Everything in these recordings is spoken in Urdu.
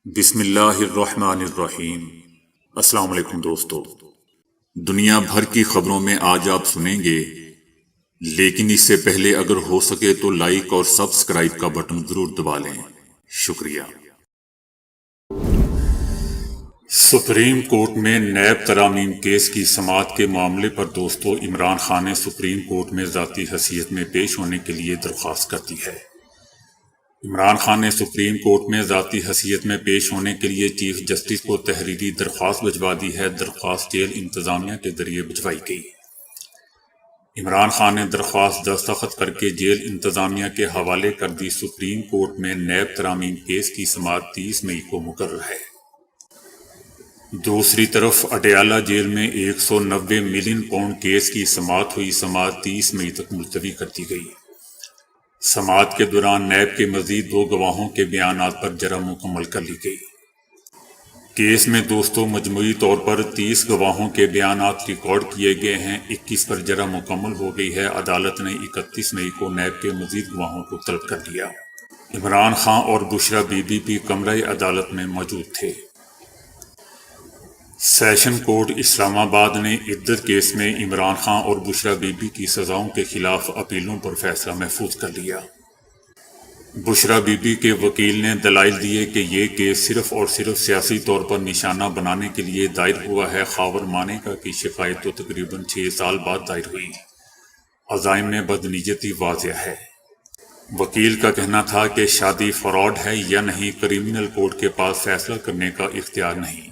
بسم اللہ الرحمن الرحیم۔ السلام علیکم دوستو، دنیا بھر کی خبروں میں آج آپ سنیں گے، لیکن اس سے پہلے اگر ہو سکے تو لائک اور سبسکرائب کا بٹن ضرور دبا لیں۔ شکریہ۔ سپریم کورٹ میں نیب ترامیم کیس کی سماعت کے معاملے پر دوستو، عمران خان نے سپریم کورٹ میں ذاتی حیثیت میں پیش ہونے کے لیے درخواست کر دی ہے۔ عمران خان نے سپریم کورٹ میں ذاتی حیثیت میں پیش ہونے کے لیے چیف جسٹس کو تحریری درخواست بھجوا دی ہے۔ درخواست جیل انتظامیہ کے ذریعے بھجوائی گئی۔ عمران خان نے درخواست دستخط کر کے جیل انتظامیہ کے حوالے کر دی۔ سپریم کورٹ میں نیب ترامیم کیس کی سماعت 30 مئی کو مقرر ہے۔ دوسری طرف اڈیالہ جیل میں 190 ملین پاؤنڈ کیس کی سماعت ہوئی۔ سماعت 30 مئی تک ملتوی کر دی گئی۔ سماعت کے دوران نیب کے مزید 2 گواہوں کے بیانات پر جرح مکمل کر لی گئی۔ کیس میں دوستو مجموعی طور پر 30 گواہوں کے بیانات ریکارڈ کیے گئے ہیں۔ 21 پر جرح مکمل ہو گئی ہے۔ عدالت نے 31 مئی کو نیب کے مزید گواہوں کو طلب کر لیا۔ عمران خان اور بشرا بی بی بھی کمرہ عدالت میں موجود تھے۔ سیشن کورٹ اسلام آباد نے عدت کیس میں عمران خان اور بشرا بی بی کی سزاؤں کے خلاف اپیلوں پر فیصلہ محفوظ کر لیا۔ بشرا بی بی کے وکیل نے دلائل دیے کہ یہ کیس صرف اور صرف سیاسی طور پر نشانہ بنانے کے لیے دائر ہوا ہے۔ خاور مانیکا کی شکایت تو تقریباً 6 سال بعد دائر ہوئی۔ عزائم میں بدنیتی واضح ہے۔ وکیل کا کہنا تھا کہ شادی فراڈ ہے یا نہیں، کریمنل کورٹ کے پاس فیصلہ کرنے کا اختیار نہیں۔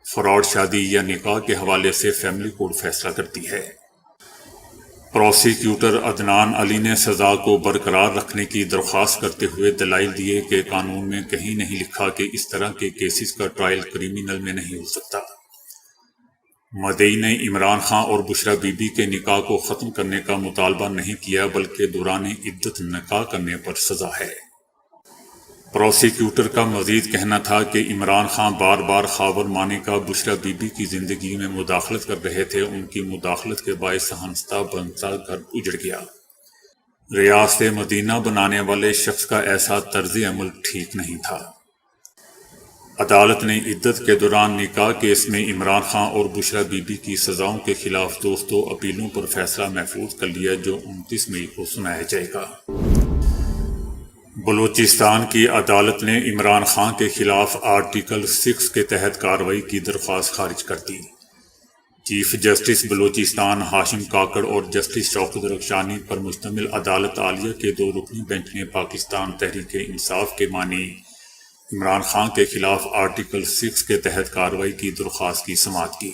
فراڈ شادی یا نکاح کے حوالے سے فیملی کورٹ فیصلہ کرتی ہے۔ پروسیکیوٹر عدنان علی نے سزا کو برقرار رکھنے کی درخواست کرتے ہوئے دلائل دیے کہ قانون میں کہیں نہیں لکھا کہ اس طرح کے کیسز کا ٹرائل کریمنل میں نہیں ہو سکتا۔ مدعی نے عمران خان اور بشرا بی بی کے نکاح کو ختم کرنے کا مطالبہ نہیں کیا، بلکہ دوران عدت نکاح کرنے پر سزا ہے۔ پروسیکیوٹر کا مزید کہنا تھا کہ عمران خان بار بار خاور مانیکا بشرا بی بی کی زندگی میں مداخلت کر رہے تھے۔ ان کی مداخلت کے باعث ہنستا بنتا گھر اجڑ گیا۔ ریاست مدینہ بنانے والے شخص کا ایسا طرز عمل ٹھیک نہیں تھا۔ عدالت نے عدت کے دوران نکاح کیس میں عمران خان اور بشرا بی بی کی سزاؤں کے خلاف دوستو اپیلوں پر فیصلہ محفوظ کر لیا، جو 29 مئی کو سنایا جائے گا۔ بلوچستان کی عدالت نے عمران خان کے خلاف آرٹیکل 6 کے تحت کارروائی کی درخواست خارج کر دی۔ چیف جسٹس بلوچستان ہاشم کاکڑ اور جسٹس شوکت رخشانی پر مشتمل عدالت عالیہ کے 2 رکنی بینچ نے پاکستان تحریک انصاف کے بانی عمران خان کے خلاف آرٹیکل 6 کے تحت کارروائی کی درخواست کی سماعت کی۔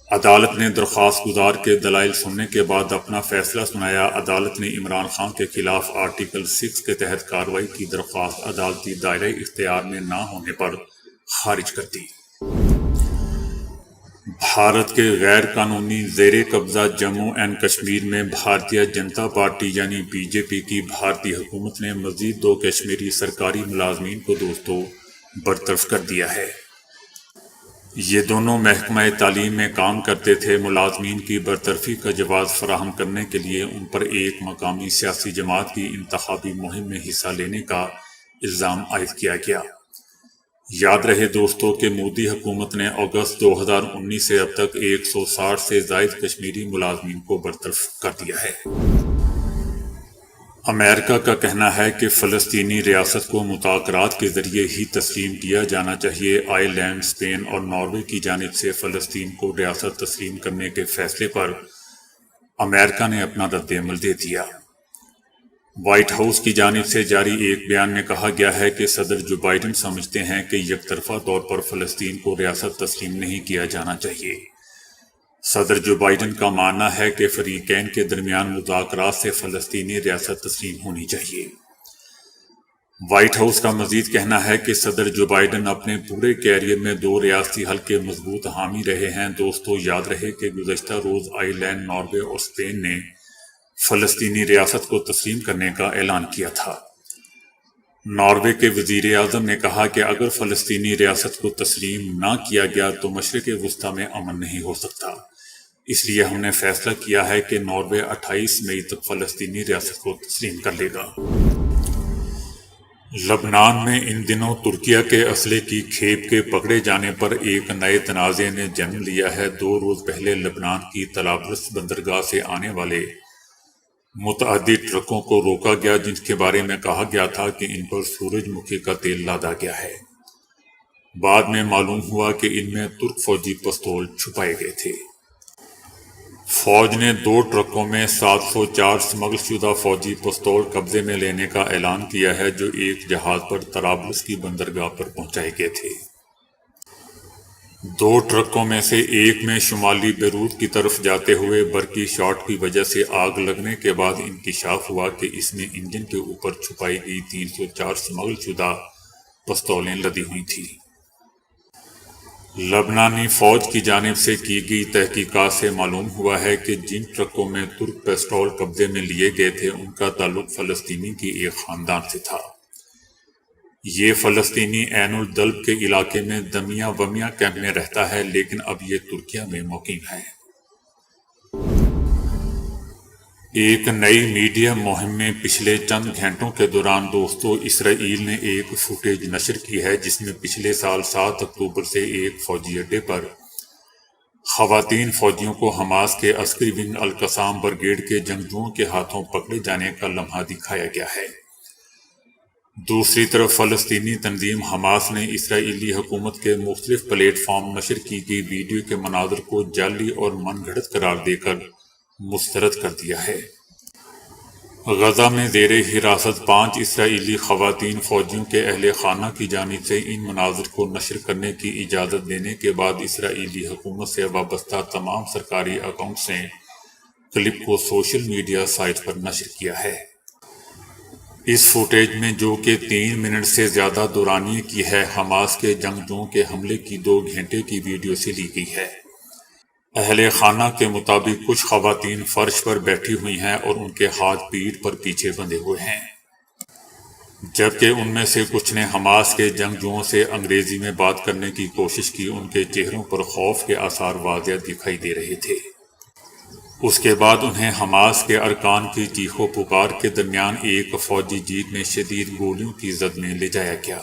عدالت نے درخواست گزار کے دلائل سننے کے بعد اپنا فیصلہ سنایا۔ عدالت نے عمران خان کے خلاف آرٹیکل 6 کے تحت کارروائی کی درخواست عدالتی دائرہ اختیار میں نہ ہونے پر خارج کر دی۔ بھارت کے غیر قانونی زیر قبضہ جموں اینڈ کشمیر میں بھارتیہ جنتا پارٹی یعنی بی جے پی کی بھارتی حکومت نے مزید 2 کشمیری سرکاری ملازمین کو دوستو برطرف کر دیا ہے۔ یہ دونوں محکمہ تعلیم میں کام کرتے تھے۔ ملازمین کی برطرفی کا جواز فراہم کرنے کے لیے ان پر ایک مقامی سیاسی جماعت کی انتخابی مہم میں حصہ لینے کا الزام عائد کیا گیا۔ یاد رہے دوستو کہ مودی حکومت نے اگست 2019 سے اب تک 160 سے زائد کشمیری ملازمین کو برطرف کر دیا ہے۔ امریکہ کا کہنا ہے کہ فلسطینی ریاست کو مذاکرات کے ذریعے ہی تسلیم کیا جانا چاہیے۔ آئر لینڈ، اسپین اور ناروے کی جانب سے فلسطین کو ریاست تسلیم کرنے کے فیصلے پر امریکہ نے اپنا رد عمل دے دیا۔ وائٹ ہاؤس کی جانب سے جاری ایک بیان میں کہا گیا ہے کہ صدر جو بائیڈن سمجھتے ہیں کہ یک طرفہ طور پر فلسطین کو ریاست تسلیم نہیں کیا جانا چاہیے۔ صدر جو بائیڈن کا ماننا ہے کہ فریقین کے درمیان مذاکرات سے فلسطینی ریاست تسلیم ہونی چاہیے۔ وائٹ ہاؤس کا مزید کہنا ہے کہ صدر جو بائیڈن اپنے پورے کیریئر میں 2 ریاستی حل کے مضبوط حامی رہے ہیں۔ دوستو یاد رہے کہ گزشتہ روز آئرلینڈ، ناروے اور اسپین نے فلسطینی ریاست کو تسلیم کرنے کا اعلان کیا تھا۔ ناروے کے وزیر اعظم نے کہا کہ اگر فلسطینی ریاست کو تسلیم نہ کیا گیا تو مشرق وسطیٰ میں امن نہیں ہو سکتا۔ اس لیے ہم نے فیصلہ کیا ہے کہ ناروے 28 مئی تک فلسطینی ریاست کو تسلیم کر لے گا۔ لبنان میں ان دنوں ترکیہ کے اسلحے کی کھیپ کے پکڑے جانے پر ایک نئے تنازع نے جنم لیا ہے۔ 2 روز پہلے لبنان کی طرابلس بندرگاہ سے آنے والے متعدد ٹرکوں کو روکا گیا، جن کے بارے میں کہا گیا تھا کہ ان پر سورج مکھی کا تیل لادا گیا ہے۔ بعد میں معلوم ہوا کہ ان میں ترک فوجی پستول چھپائے گئے تھے۔ فوج نے 2 ٹرکوں میں 704 سمگل شدہ فوجی پستول قبضے میں لینے کا اعلان کیا ہے، جو ایک جہاز پر طرابلس کی بندرگاہ پر پہنچائے گئے تھے۔ 2 ٹرکوں میں سے ایک میں شمالی بیروت کی طرف جاتے ہوئے برقی شارٹ کی وجہ سے آگ لگنے کے بعد انکشاف ہوا کہ اس میں انجن کے اوپر چھپائی گئی 304 سمگل شدہ پستولیں لدی ہوئی تھیں۔ لبنانی فوج کی جانب سے کی گئی تحقیقات سے معلوم ہوا ہے کہ جن ٹرکوں میں ترک پستول قبضے میں لیے گئے تھے ان کا تعلق فلسطینی کی ایک خاندان سے تھا۔ یہ فلسطینی عین الدلب کے علاقے میں دمیہ ومیہ کیمپ میں رہتا ہے، لیکن اب یہ ترکیہ میں مقیم ہے۔ ایک نئی میڈیا مہم میں پچھلے چند گھنٹوں کے دوران اسرائیل نے ایک فوٹیج نشر کی ہے، جس میں پچھلے سال 7 اکتوبر سے ایک فوجی اڈے پر خواتین فوجیوں کو حماس کے عسکری ونگ القسام بریگیڈ کے جنگجوؤں کے ہاتھوں پکڑے جانے کا لمحہ دکھایا گیا ہے۔ دوسری طرف فلسطینی تنظیم حماس نے اسرائیلی حکومت کے مختلف پلیٹ فارم نشر کی گئی ویڈیو کے مناظر کو جعلی اور من گھڑت قرار دے کر مسترد کر دیا ہے۔ غزہ میں زیر حراست 5 اسرائیلی خواتین فوجیوں کے اہل خانہ کی جانب سے ان مناظر کو نشر کرنے کی اجازت دینے کے بعد اسرائیلی حکومت سے وابستہ تمام سرکاری اکاؤنٹس نے کلپ کو سوشل میڈیا سائٹ پر نشر کیا ہے۔ اس فوٹیج میں، جو کہ 3 منٹ سے زیادہ دورانیے کی ہے، حماس کے جنگجوؤں کے حملے کی 2 گھنٹے کی ویڈیو سے لی گئی ہے۔ اہل خانہ کے مطابق کچھ خواتین فرش پر بیٹھی ہوئی ہیں اور ان کے ہاتھ پیٹھ پر پیچھے بندھے ہوئے ہیں، جبکہ ان میں سے کچھ نے حماس کے جنگجوؤں سے انگریزی میں بات کرنے کی کوشش کی۔ ان کے چہروں پر خوف کے آثار واضح دکھائی دے رہے تھے۔ اس کے بعد انہیں حماس کے ارکان کی چیخ و پکار کے درمیان ایک فوجی جیپ میں شدید گولیوں کی زد میں لے جایا گیا۔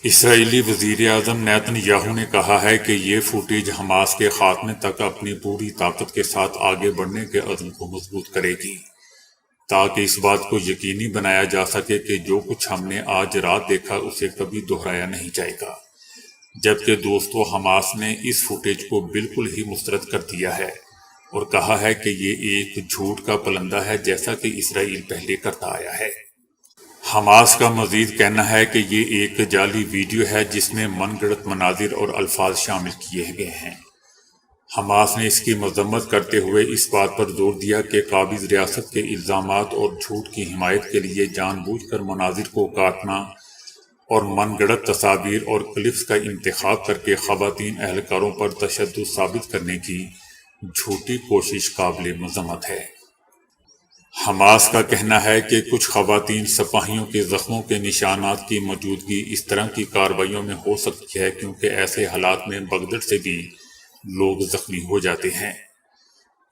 اسرائیلی وزیر اعظم نیتن یاہو نے کہا ہے کہ یہ فوٹیج حماس کے خاتمے تک اپنی پوری طاقت کے ساتھ آگے بڑھنے کے عزم کو مضبوط کرے گی، تاکہ اس بات کو یقینی بنایا جا سکے کہ جو کچھ ہم نے آج رات دیکھا اسے کبھی دہرایا نہیں جائے گا۔ جبکہ دوستو، حماس نے اس فوٹیج کو بالکل ہی مسترد کر دیا ہے اور کہا ہے کہ یہ ایک جھوٹ کا پلندہ ہے، جیسا کہ اسرائیل پہلے کرتا آیا ہے۔ حماس کا مزید کہنا ہے کہ یہ ایک جعلی ویڈیو ہے جس میں من گھڑت مناظر اور الفاظ شامل کیے گئے ہیں۔ حماس نے اس کی مذمت کرتے ہوئے اس بات پر زور دیا کہ قابض ریاست کے الزامات اور جھوٹ کی حمایت کے لیے جان بوجھ کر مناظر کو کاٹنا اور من گھڑت تصاویر اور کلپس کا انتخاب کر کے خواتین اہلکاروں پر تشدد ثابت کرنے کی جھوٹی کوشش قابل مذمت ہے۔ حماس کا کہنا ہے کہ کچھ خواتین سپاہیوں کے زخموں کے نشانات کی موجودگی اس طرح کی کارروائیوں میں ہو سکتی ہے کیونکہ ایسے حالات میں بغداد سے بھی لوگ زخمی ہو جاتے ہیں۔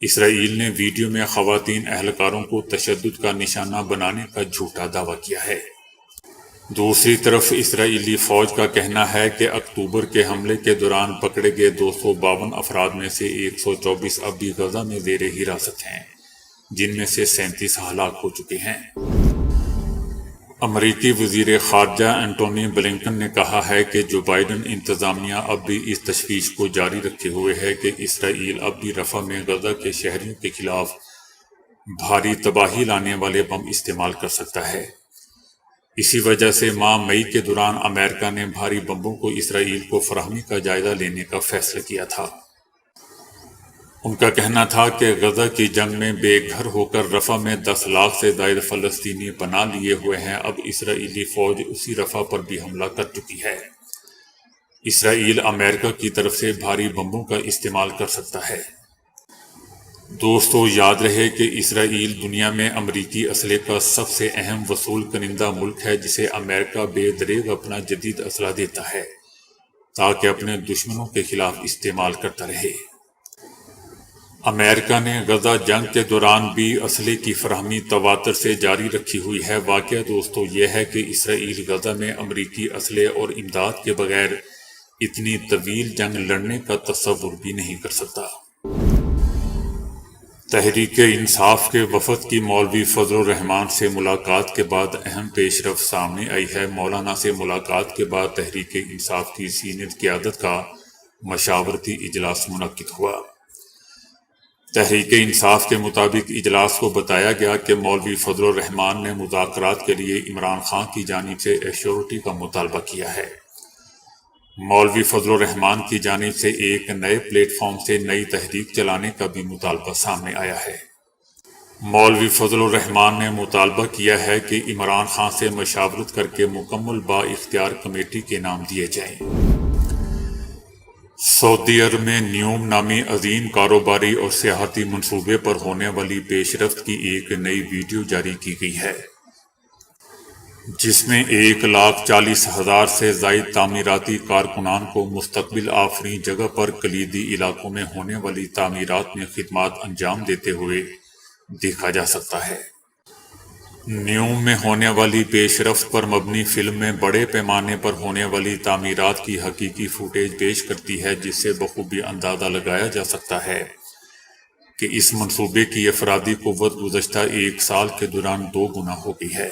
اسرائیل نے ویڈیو میں خواتین اہلکاروں کو تشدد کا نشانہ بنانے کا جھوٹا دعویٰ کیا ہے۔ دوسری طرف اسرائیلی فوج کا کہنا ہے کہ اکتوبر کے حملے کے دوران پکڑے گئے 252 افراد میں سے 124 اب بھی غزہ میں زیر حراست ہیں، جن میں سے 37 ہلاک ہو چکے ہیں۔ امریکی وزیر خارجہ اینٹونی بلنکن نے کہا ہے کہ جو بائیڈن انتظامیہ اب بھی اس تشویش کو جاری رکھے ہوئے ہے کہ اسرائیل اب بھی رفح میں غزہ کے شہریوں کے خلاف بھاری تباہی لانے والے بم استعمال کر سکتا ہے۔ اسی وجہ سے ماہ مئی کے دوران امریکہ نے بھاری بمبوں کو اسرائیل کو فراہمی کا جائزہ لینے کا فیصلہ کیا تھا۔ ان کا کہنا تھا کہ غزہ کی جنگ میں بے گھر ہو کر رفح میں 10 لاکھ سے زائد فلسطینی پناہ لیے ہوئے ہیں۔ اب اسرائیلی فوج اسی رفح پر بھی حملہ کر چکی ہے۔ اسرائیل امریکہ کی طرف سے بھاری بمبوں کا استعمال کر سکتا ہے۔ دوستو، یاد رہے کہ اسرائیل دنیا میں امریکی اسلحے کا سب سے اہم وصول کنندہ ملک ہے، جسے امریکہ بے دریغ اپنا جدید اسلحہ دیتا ہے تاکہ اپنے دشمنوں کے خلاف استعمال کرتا رہے۔ امریکہ نے غزہ جنگ کے دوران بھی اسلحے کی فراہمی تواتر سے جاری رکھی ہوئی ہے۔ واقعہ دوستو یہ ہے کہ اسرائیل غزہ میں امریکی اسلحے اور امداد کے بغیر اتنی طویل جنگ لڑنے کا تصور بھی نہیں کر سکتا۔ تحریک انصاف کے وفد کی مولوی فضل الرحمان سے ملاقات کے بعد اہم پیش رفت سامنے آئی ہے۔ مولانا سے ملاقات کے بعد تحریک انصاف کی سینئر قیادت کا مشاورتی اجلاس منعقد ہوا۔ تحریک انصاف کے مطابق اجلاس کو بتایا گیا کہ مولوی فضل الرحمان نے مذاکرات کے لیے عمران خان کی جانب سے ایشورٹی کا مطالبہ کیا ہے۔ مولوی فضل الرحمان کی جانب سے ایک نئے پلیٹ فارم سے نئی تحریک چلانے کا بھی مطالبہ سامنے آیا ہے۔ مولوی فضل الرحمان نے مطالبہ کیا ہے کہ عمران خان سے مشاورت کر کے مکمل با اختیار کمیٹی کے نام دیے جائیں۔ سعودی عرب میں نیوم نامی عظیم کاروباری اور سیاحتی منصوبے پر ہونے والی پیش رفت کی ایک نئی ویڈیو جاری کی گئی ہے، جس میں 1,40,000 سے زائد تعمیراتی کارکنان کو مستقبل آفریں جگہ پر کلیدی علاقوں میں ہونے والی تعمیرات میں خدمات انجام دیتے ہوئے دیکھا جا سکتا ہے۔ نیوم میں ہونے والی پیش رفت پر مبنی فلم میں بڑے پیمانے پر ہونے والی تعمیرات کی حقیقی فوٹیج پیش کرتی ہے، جس سے بخوبی اندازہ لگایا جا سکتا ہے کہ اس منصوبے کی افرادی قوت گزشتہ 1 سال کے دوران 2 گنا ہو گئی ہے۔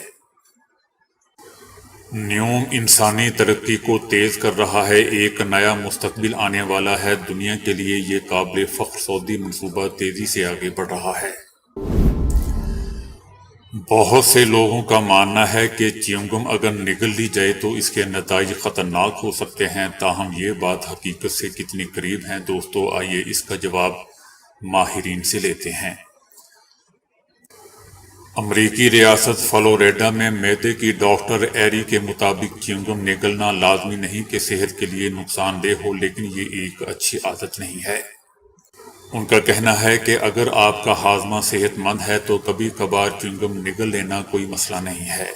نیوم انسانی ترقی کو تیز کر رہا ہے، ایک نیا مستقبل آنے والا ہے۔ دنیا کے لیے یہ قابل فخر سعودی منصوبہ تیزی سے آگے بڑھ رہا ہے۔ بہت سے لوگوں کا ماننا ہے کہ چیونگم اگر نگل لی جائے تو اس کے نتائج خطرناک ہو سکتے ہیں، تاہم یہ بات حقیقت سے کتنی قریب ہیں دوستو، آئیے اس کا جواب ماہرین سے لیتے ہیں۔ امریکی ریاست فلوریڈا میں معدے کی ڈاکٹر ایری کے مطابق چیونگم نگلنا لازمی نہیں کہ صحت کے لیے نقصان دہ ہو، لیکن یہ ایک اچھی عادت نہیں ہے۔ ان کا کہنا ہے کہ اگر آپ کا ہاضمہ صحت مند ہے تو کبھی کبھار چیونگم نگل لینا کوئی مسئلہ نہیں ہے۔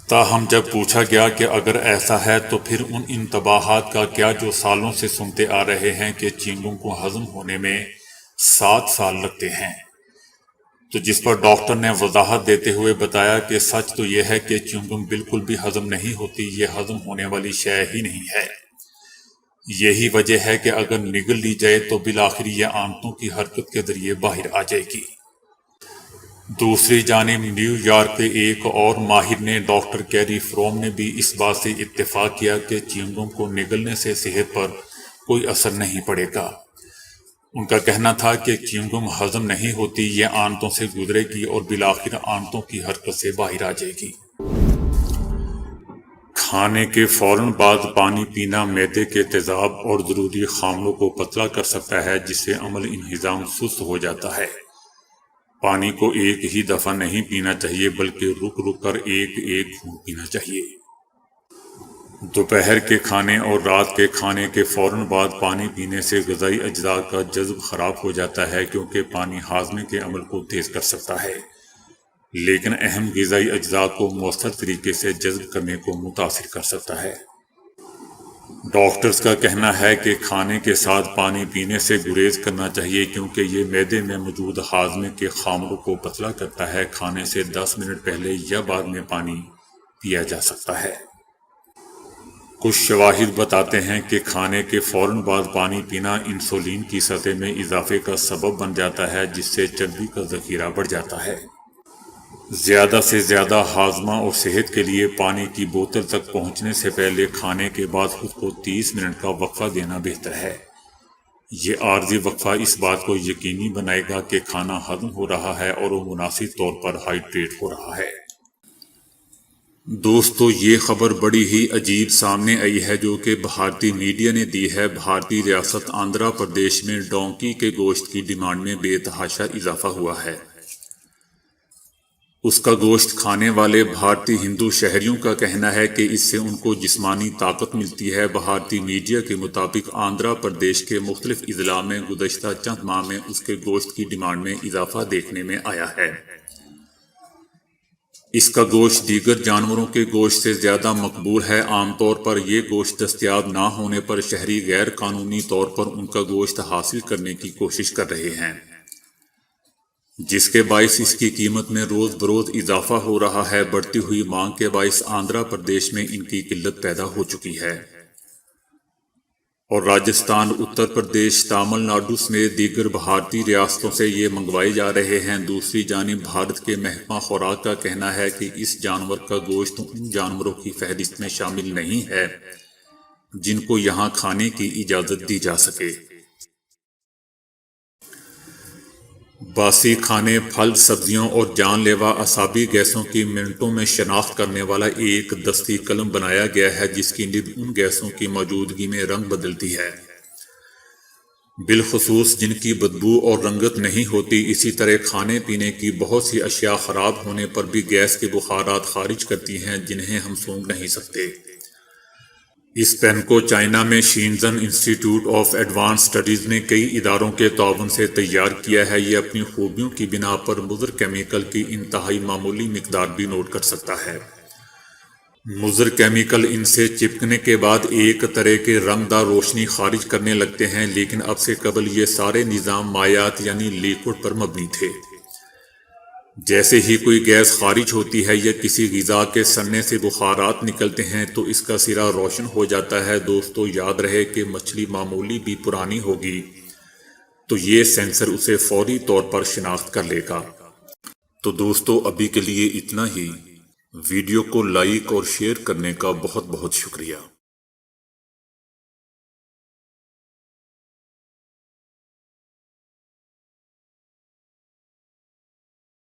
تاہم جب پوچھا گیا کہ اگر ایسا ہے تو پھر ان انتباہات کا کیا جو سالوں سے سنتے آ رہے ہیں کہ چیونگم کو ہضم ہونے میں 7 سال لگتے ہیں، تو جس پر ڈاکٹر نے وضاحت دیتے ہوئے بتایا کہ سچ تو یہ ہے کہ چیونگم بالکل بھی ہضم نہیں ہوتی، یہ ہضم ہونے والی شے ہی نہیں ہے۔ یہی وجہ ہے کہ اگر نگل لی جائے تو بالآخر یہ آنتوں کی حرکت کے ذریعے باہر آ جائے گی۔ دوسری جانب نیو یارک کے ایک اور ماہر نے ڈاکٹر کیری فروم نے بھی اس بات سے اتفاق کیا کہ چیونگم کو نگلنے سے صحت پر کوئی اثر نہیں پڑے گا۔ ان کا کہنا تھا کہ چیونگم ہضم نہیں ہوتی، یہ آنتوں سے گزرے گی اور بالآخر آنتوں کی حرکت سے باہر آ جائے گی۔ کھانے کے فوراً بعد پانی پینا معدے کے تیزاب اور ضروری خاملوں کو پتلا کر سکتا ہے، جس سے عمل انہضام سست ہو جاتا ہے۔ پانی کو ایک ہی دفعہ نہیں پینا چاہیے بلکہ رک رک کر ایک ایک گھونٹ پینا چاہیے۔ دوپہر کے کھانے اور رات کے کھانے کے فوراً بعد پانی پینے سے غذائی اجزاء کا جذب خراب ہو جاتا ہے، کیونکہ پانی ہاضمے کے عمل کو تیز کر سکتا ہے، لیکن اہم غذائی اجزاء کو مؤثر طریقے سے جذب کرنے کو متاثر کر سکتا ہے۔ ڈاکٹرز کا کہنا ہے کہ کھانے کے ساتھ پانی پینے سے گریز کرنا چاہیے، کیونکہ یہ معدے میں موجود ہاضمے کے خاملوں کو پتلا کرتا ہے۔ کھانے سے 10 منٹ پہلے یا بعد میں پانی پیا جا سکتا ہے۔ کچھ شواہد بتاتے ہیں کہ کھانے کے فوراً بعد پانی پینا انسولین کی سطح میں اضافے کا سبب بن جاتا ہے، جس سے چربی کا ذخیرہ بڑھ جاتا ہے۔ زیادہ سے زیادہ ہاضمہ اور صحت کے لیے پانی کی بوتل تک پہنچنے سے پہلے کھانے کے بعد خود کو 30 منٹ کا وقفہ دینا بہتر ہے۔ یہ عارضی وقفہ اس بات کو یقینی بنائے گا کہ کھانا ہضم ہو رہا ہے اور وہ مناسب طور پر ہائیڈریٹ ہو رہا ہے۔ دوستو، یہ خبر بڑی ہی عجیب سامنے آئی ہے جو کہ بھارتی میڈیا نے دی ہے۔ بھارتی ریاست آندھرا پردیش میں ڈونکی کے گوشت کی ڈیمانڈ میں بے تحاشا اضافہ ہوا ہے۔ اس کا گوشت کھانے والے بھارتی ہندو شہریوں کا کہنا ہے کہ اس سے ان کو جسمانی طاقت ملتی ہے۔ بھارتی میڈیا کے مطابق آندھرا پردیش کے مختلف اضلاع میں گزشتہ چند ماہ میں اس کے گوشت کی ڈیمانڈ میں اضافہ دیکھنے میں آیا ہے۔ اس کا گوشت دیگر جانوروں کے گوشت سے زیادہ مقبول ہے۔ عام طور پر یہ گوشت دستیاب نہ ہونے پر شہری غیر قانونی طور پر ان کا گوشت حاصل کرنے کی کوشش کر رہے ہیں، جس کے باعث اس کی قیمت میں روز بروز اضافہ ہو رہا ہے۔ بڑھتی ہوئی مانگ کے باعث آندھرا پردیش میں ان کی قلت پیدا ہو چکی ہے اور راجستھان، اتر پردیش، تامل ناڈو سمیت دیگر بھارتی ریاستوں سے یہ منگوائے جا رہے ہیں۔ دوسری جانب بھارت کے محکمہ خوراک کا کہنا ہے کہ اس جانور کا گوشت ان جانوروں کی فہرست میں شامل نہیں ہے جن کو یہاں کھانے کی اجازت دی جا سکے۔ باسی کھانے، پھل، سبزیوں اور جان لیوا اعصابی گیسوں کی منٹوں میں شناخت کرنے والا ایک دستی قلم بنایا گیا ہے جس کی نب ان گیسوں کی موجودگی میں رنگ بدلتی ہے، بالخصوص جن کی بدبو اور رنگت نہیں ہوتی۔ اسی طرح کھانے پینے کی بہت سی اشیاء خراب ہونے پر بھی گیس کے بخارات خارج کرتی ہیں جنہیں ہم سونگھ نہیں سکتے۔ اس پین کو چائنا میں شینزن انسٹی ٹیوٹ آف ایڈوانس اسٹڈیز نے کئی اداروں کے تعاون سے تیار کیا ہے۔ یہ اپنی خوبیوں کی بنا پر مضر کیمیکل کی انتہائی معمولی مقدار بھی نوٹ کر سکتا ہے۔ مضر کیمیکل ان سے چپکنے کے بعد ایک طرح کے رنگ دار روشنی خارج کرنے لگتے ہیں، لیکن اب سے قبل یہ سارے نظام مائعات یعنی لیکوڈ پر مبنی تھے۔ جیسے ہی کوئی گیس خارج ہوتی ہے یا کسی غذا کے سڑنے سے بخارات نکلتے ہیں تو اس کا سرا روشن ہو جاتا ہے۔ دوستو یاد رہے کہ مچھلی معمولی بھی پرانی ہوگی تو یہ سینسر اسے فوری طور پر شناخت کر لے گا۔ تو دوستو ابھی کے لیے اتنا ہی۔ ویڈیو کو لائک اور شیئر کرنے کا بہت بہت شکریہ۔